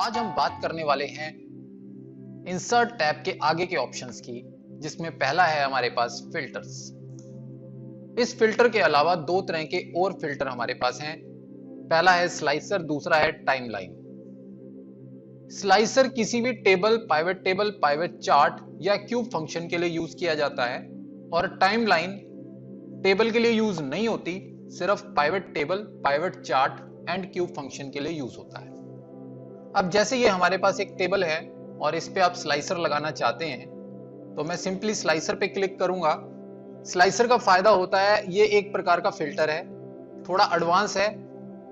आज हम बात करने वाले हैं इंसर्ट टैब के आगे के ऑप्शंस की, जिसमें पहला है हमारे पास फिल्टर्स। इस फिल्टर के अलावा दो तरह के और फिल्टर हमारे पास हैं। पहला है स्लाइसर, दूसरा है टाइमलाइन। स्लाइसर किसी भी टेबल, पाइवेट चार्ट या क्यूब फंक्शन के लिए यूज किया जाता है, और टाइमलाइन टेबल के लिए यूज नहीं होती, सिर्फ pivot table, pivot chart and cube function के लिए यूज होता है। अब जैसे ये हमारे पास एक टेबल है और इस पे आप स्लाइसर लगाना चाहते हैं, तो मैं सिंपली स्लाइसर पे क्लिक करूंगा। स्लाइसर का फायदा होता है, ये एक प्रकार का फिल्टर है, थोड़ा एडवांस है।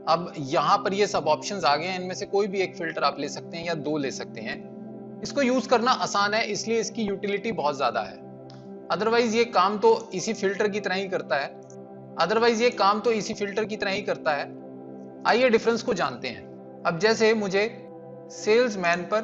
अब यहाँ पर ये सब ऑप्शंस आ गए हैं, इनमें से कोई भी एक फिल्टर आप ले सकते हैं या दो ले सकते हैं। इसको यूज करना आसान है, इसलिए इसकी यूटिलिटी बहुत ज्यादा है। अदरवाइज ये काम तो इसी फिल्टर की तरह ही करता है। आइए डिफरेंस को जानते हैं। अब जैसे मुझे सेल्समैन पर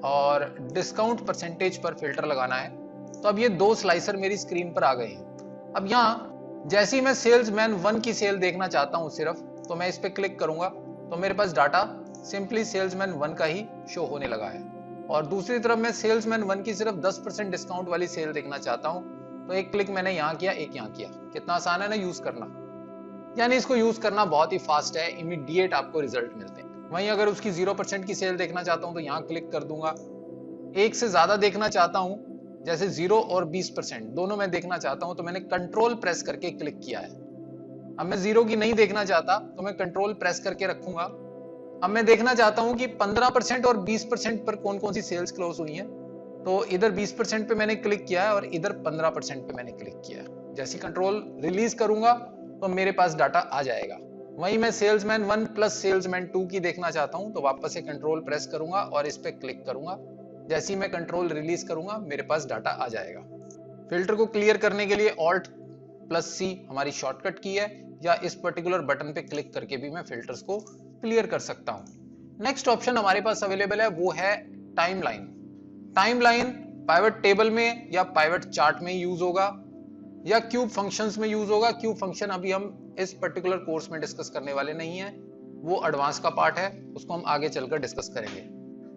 और डिस्काउंट परसेंटेज पर फिल्टर लगाना है, तो अब ये दो स्लाइसर मेरी स्क्रीन पर आ गए हैं। अब यहाँ जैसे ही मैं सेल्समैन 1 की सेल देखना चाहता हूँ सिर्फ, तो मैं इस पे क्लिक करूंगा तो मेरे पास डाटा सिंपली सेल्समैन 1 का ही शो होने लगा है। और दूसरी तरफ मैं सेल्समैन 1 की सिर्फ 10% डिस्काउंट वाली सेल देखना चाहता हूँ, तो एक क्लिक मैंने यहाँ किया, एक यहाँ किया। कितना आसान है ना यूज करना। यानी इसको यूज करना बहुत ही फास्ट है, इमीडिएट आपको रिजल्ट मिलते हैं। वहीं अगर उसकी 0% की सेल देखना चाहता हूं तो यहाँ क्लिक कर दूंगा। एक से ज्यादा देखना चाहता हूं, जैसे 0 और 20% दोनों में देखना चाहता हूं, तो मैंने कंट्रोल प्रेस करके क्लिक किया है। अब मैं 0 की नहीं देखना चाहता तो मैं कंट्रोल प्रेस करके रखूंगा। अब मैं देखना चाहता हूं कि 15% और 20% पर कौन कौन सी सेल्स क्लोज हुई हैं, तो इधर 20% पे मैंने क्लिक किया है और इधर 15% पे मैंने क्लिक किया है। जैसे कंट्रोल रिलीज करूंगा तो मेरे पास डाटा आ जाएगा। वहीं मैं सेल्समैन 1 प्लस सेल्समैन 2 की देखना चाहता हूं, तो वापस से कंट्रोल प्रेस करूंगा और इस पे क्लिक करूंगा। जैसे ही मैं कंट्रोल रिलीज करूंगा मेरे पास डाटा आ जाएगा। फिल्टर को क्लियर करने के लिए ऑल्ट प्लस सी हमारी शॉर्टकट की है, या इस पर्टिकुलर बटन पे क्लिक करके भी मैं फिल्टर्स को क्लियर कर सकता हूं। नेक्स्ट ऑप्शन हमारे पास अवेलेबल है, वो है टाइमलाइन। टाइमलाइन पाइवेट टेबल में या पाइवेट चार्ट में यूज होगा या क्यूब फंक्शंस में यूज होगा। क्यूब फंक्शन अभी हम इस पर्टिकुलर कोर्स में डिस्कस करने वाले नहीं है, वो एडवांस का पार्ट है, उसको हम आगे चलकर डिस्कस करेंगे।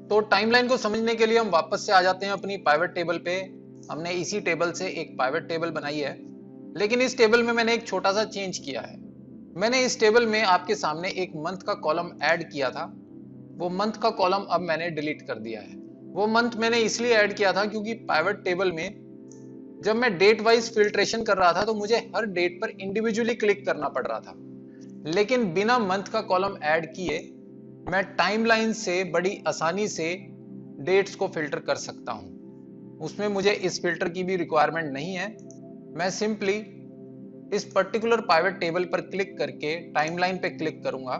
तो टाइमलाइन को समझने के लिए हम वापस से आ जाते हैं अपनी पाइवेट टेबल पे। हमने इसी टेबल से एक पाइवेट टेबल बनाई है, लेकिन इस टेबल में मैंने एक छोटा सा चेंज किया है। मैंने इस टेबल में आपके सामने एक मंथ का कॉलम ऐड किया था, वो मंथ का कॉलम अब मैंने डिलीट कर दिया है। वो मंथ मैंने इसलिए ऐड किया था क्योंकि पाइवेट टेबल में जब मैं डेट वाइज फिल्ट्रेशन कर रहा था तो मुझे हर डेट पर इंडिविजुअली क्लिक करना पड़ रहा था, लेकिन बिना मंथ का कॉलम ऐड किए मैं टाइमलाइन से बड़ी आसानी से डेट्स को फिल्टर कर सकता हूं। उसमें मुझे इस फिल्टर की भी रिक्वायरमेंट नहीं है। मैं सिंपली इस पर्टिकुलर पाइवेट टेबल पर क्लिक करके टाइमलाइन पे क्लिक करूंगा।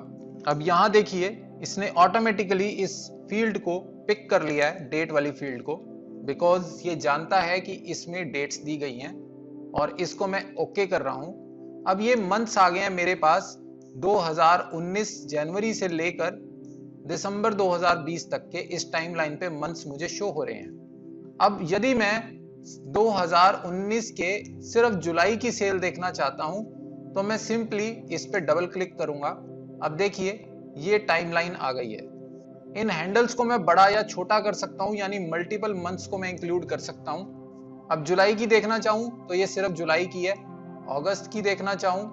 अब यहां देखिए, इसने ऑटोमेटिकली इस फील्ड को पिक कर लिया है, डेट वाली फील्ड को, बिकॉज ये जानता है कि इसमें डेट्स दी गई हैं, और इसको मैं ओके कर रहा हूं। अब ये मंथ्स आ गए हैं मेरे पास 2019 जनवरी से लेकर दिसंबर 2020 तक के। इस टाइमलाइन पे मंथ्स मुझे शो हो रहे हैं। अब यदि मैं 2019 के सिर्फ जुलाई की सेल देखना चाहता हूं, तो मैं सिंपली इस पे डबल क्लिक करूंगा। अब देखिए ये टाइमलाइन आ गई है। इन हैंडल्स को मैं बड़ा या छोटा कर सकता हूं, यानी मल्टीपल मंथ्स को मैं इंक्लूड कर सकता हूं। अब जुलाई की देखना चाहूं तो ये सिर्फ जुलाई की है। अगस्त की देखना चाहूं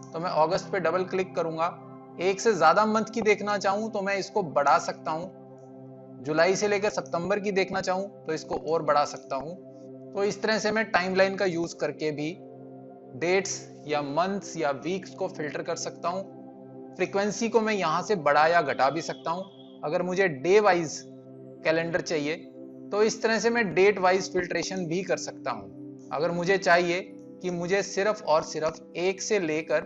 तो मैं अगस्त पे डबल क्लिक करूंगा। एक से ज्यादा मंथ की देखना चाहूं तो मैं इसको बढ़ा सकता हूं। जुलाई से लेकर सितंबर की देखना चाहूं तो इसको और बढ़ा सकता हूं। तो इस तरह से मैं टाइमलाइन का यूज करके भी डेट्स या मंथ्स या वीक्स को फिल्टर कर सकता हूं। फ्रीक्वेंसी को मैं यहां से बढ़ा या घटा भी सकता हूं। अगर मुझे डे वाइज कैलेंडर चाहिए तो इस तरह से मैं डेट वाइज फिल्ट्रेशन भी कर सकता हूं। अगर मुझे चाहिए कि मुझे सिर्फ और सिर्फ 1 से लेकर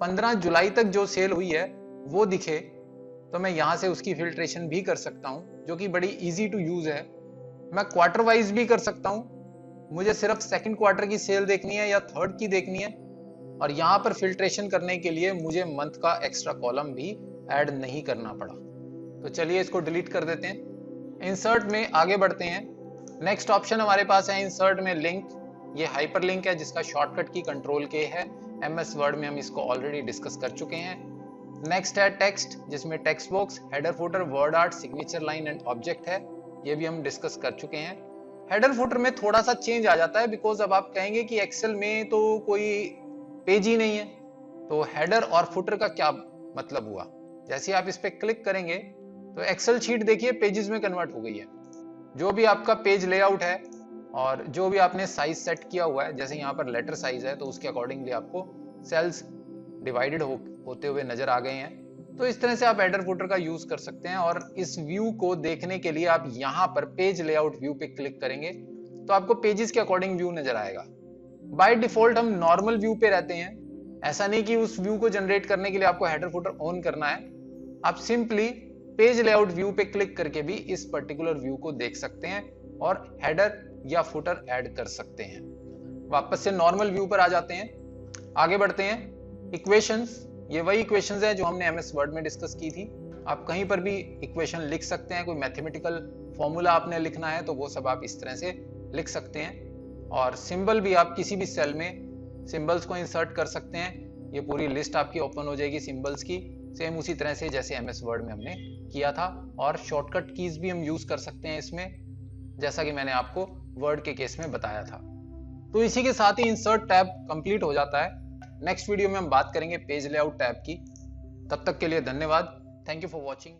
15 जुलाई तक जो सेल हुई है वो दिखे, तो मैं यहां से उसकी फिल्ट्रेशन भी कर सकता हूं, जो कि बड़ी इजी टू यूज है। मैं क्वार्टर वाइज भी कर सकता हूं। मुझे सिर्फ सेकंड क्वार्टर की सेल देखनी है या थर्ड की देखनी है, और यहां पर फिल्ट्रेशन करने के लिए मुझे मंथ का एक्स्ट्रा कॉलम भी ऐड नहीं करना पड़ा। तो चलिए इसको डिलीट कर देते हैं। इंसर्ट में आगे बढ़ते हैं। नेक्स्ट ऑप्शन हमारे पास है इंसर्ट में लिंक। ये हाइपर लिंक है जिसका शॉर्टकट की कंट्रोल के है। एमएस वर्ड में हम इसको ऑलरेडी डिस्कस कर चुके हैं। नेक्स्ट है टेक्स्ट, जिसमें text box, header footer, word art, signature line and object है। ये भी हम डिस्कस कर चुके हैं। हेडर फुटर में थोड़ा सा चेंज आ जाता है, बिकॉज अब आप कहेंगे कि एक्सेल में तो कोई पेज ही नहीं है, तो हेडर और फुटर का क्या मतलब हुआ। जैसे आप इस पे क्लिक करेंगे तो एक्सेल शीट देखिए पेजेस में कन्वर्ट हो गई है। जो भी आपका पेज लेआउट है और जो भी आपने साइज सेट किया हुआ है, जैसे यहाँ पर लेटर साइज है तो उसके अकॉर्डिंगली आपको सेल्स डिवाइडेड होते हुए नजर आ गए हैं। तो इस तरह से आप हेडर फुटर का यूज कर सकते हैं। और इस व्यू को देखने के लिए आप यहाँ पर पेज लेआउट व्यू पे क्लिक करेंगे तो आपको पेजेस के अकॉर्डिंग व्यू नजर आएगा। बाय डिफॉल्ट हम नॉर्मल व्यू पे रहते हैं, ऐसा नहीं कि उस व्यू को जनरेट करने के लिए आपको हेडर फुटर ऑन करना है। आप सिंपली पेज लेआउट व्यू पे क्लिक करके भी इस पर्टिकुलर व्यू को देख सकते हैं और हेडर या फुटर ऐड कर सकते हैं। वापस से नॉर्मल व्यू पर आ जाते हैं, आगे बढ़ते हैं। इक्वेशंस, ये वही इक्वेशंस है जो हमने एमएस वर्ड में डिस्कस की थी। आप कहीं पर भी इक्वेशन लिख सकते हैं, कोई मैथमेटिकल फॉर्मूला आपने लिखना है तो वो सब आप इस तरह से लिख सकते हैं। और सिंबल भी आप किसी भी सेल में सिंबल्स को इंसर्ट कर सकते हैं। ये पूरी लिस्ट आपकी ओपन हो जाएगी सिंबल्स की, सेम उसी तरह से जैसे एमएस वर्ड में हमने किया था। और शॉर्टकट कीज भी हम यूज कर सकते हैं इसमें, जैसा कि मैंने आपको वर्ड के केस में बताया था। तो इसी के साथ ही इंसर्ट टैब कंप्लीट हो जाता है। नेक्स्ट वीडियो में हम बात करेंगे पेज लेआउट टैब की। तब तक के लिए धन्यवाद। Thank you for watching.